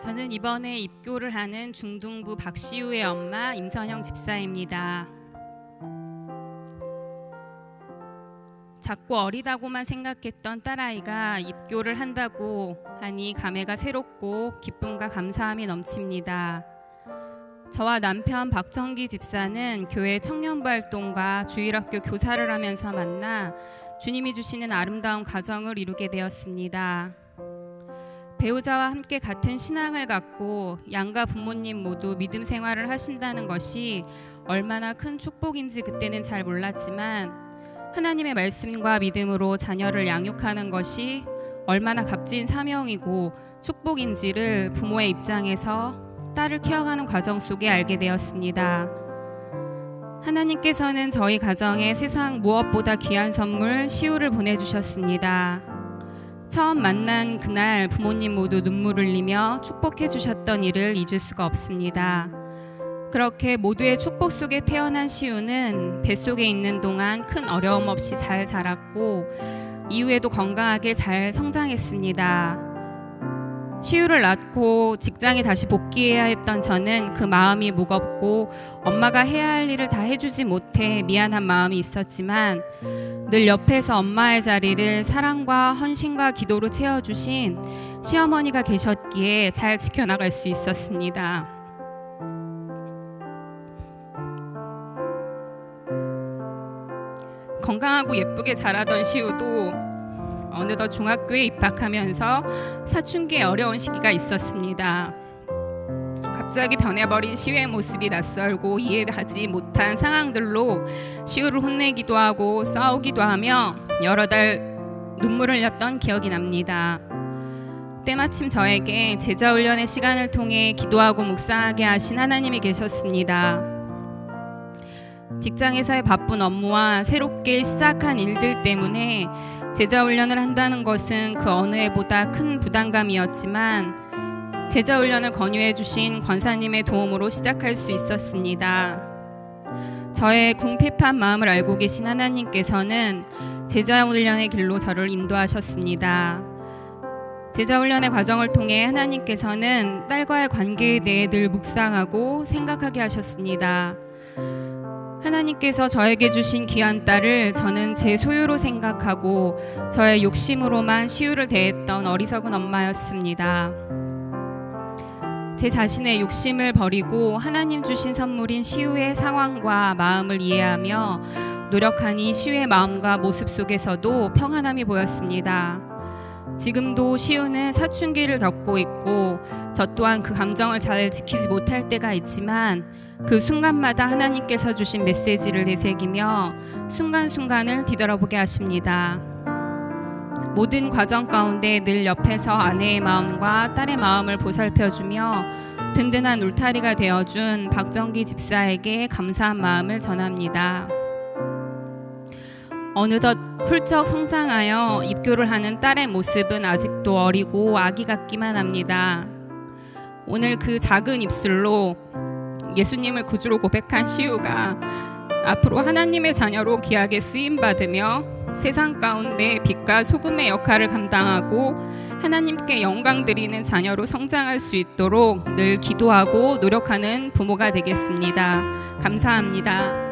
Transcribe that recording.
저는 이번에 입교를 하는 중등부 박시우의 엄마 임선영 집사입니다. 작고 어리다고만 생각했던 딸아이가 입교를 한다고 하니 감회가 새롭고 기쁨과 감사함이 넘칩니다. 저와 남편 박정기 집사는 교회 청년부활동과 주일학교 교사를 하면서 만나 주님이 주시는 아름다운 가정을 이루게 되었습니다. 배우자와 함께 같은 신앙을 갖고 양가 부모님 모두 믿음 생활을 하신다는 것이 얼마나 큰 축복인지 그때는 잘 몰랐지만 하나님의 말씀과 믿음으로 자녀를 양육하는 것이 얼마나 값진 사명이고 축복인지를 부모의 입장에서 딸을 키워가는 과정 속에 알게 되었습니다. 하나님께서는 저희 가정에 세상 무엇보다 귀한 선물 시우를 보내주셨습니다. 처음 만난 그날 부모님 모두 눈물을 흘리며 축복해 주셨던 일을 잊을 수가 없습니다. 그렇게 모두의 축복 속에 태어난 시우는 뱃속에 있는 동안 큰 어려움 없이 잘 자랐고 이후에도 건강하게 잘 성장했습니다. 시우를 낳고 직장에 다시 복귀해야 했던 저는 그 마음이 무겁고 엄마가 해야 할 일을 다 해주지 못해 미안한 마음이 있었지만 늘 옆에서 엄마의 자리를 사랑과 헌신과 기도로 채워주신 시어머니가 계셨기에 잘 지켜나갈 수 있었습니다. 건강하고 예쁘게 자라던 시우도 어느덧 중학교에 입학하면서 사춘기에 어려운 시기가 있었습니다. 갑자기 변해버린 시우의 모습이 낯설고 이해하지 못한 상황들로 시우를 혼내기도 하고 싸우기도 하며 여러 달 눈물을 흘렸던 기억이 납니다. 때마침 저에게 제자훈련의 시간을 통해 기도하고 묵상하게 하신 하나님이 계셨습니다. 직장에서의 바쁜 업무와 새롭게 시작한 일들 때문에 제자훈련을 한다는 것은 그 어느 해보다 큰 부담감이었지만 제자훈련을 권유해 주신 권사님의 도움으로 시작할 수 있었습니다. 저의 궁핍한 마음을 알고 계신 하나님께서는 제자훈련의 길로 저를 인도하셨습니다. 제자훈련의 과정을 통해 하나님께서는 딸과의 관계에 대해 늘 묵상하고 생각하게 하셨습니다. 하나님께서 저에게 주신 귀한 딸을 저는 제 소유로 생각하고 저의 욕심으로만 시우를 대했던 어리석은 엄마였습니다. 제 자신의 욕심을 버리고 하나님 주신 선물인 시우의 상황과 마음을 이해하며 노력하니 시우의 마음과 모습 속에서도 평안함이 보였습니다. 지금도 시우는 사춘기를 겪고 있고 저 또한 그 감정을 잘 지키지 못할 때가 있지만 그 순간마다 하나님께서 주신 메시지를 되새기며 순간순간을 뒤돌아보게 하십니다. 모든 과정 가운데 늘 옆에서 아내의 마음과 딸의 마음을 보살펴주며 든든한 울타리가 되어준 박정기 집사에게 감사한 마음을 전합니다. 어느덧 훌쩍 성장하여 입교를 하는 딸의 모습은 아직도 어리고 아기 같기만 합니다. 오늘 그 작은 입술로 예수님을 구주로 고백한 시우가 앞으로 하나님의 자녀로 귀하게 쓰임받으며 세상 가운데 빛과 소금의 역할을 감당하고 하나님께 영광 드리는 자녀로 성장할 수 있도록 늘 기도하고 노력하는 부모가 되겠습니다. 감사합니다.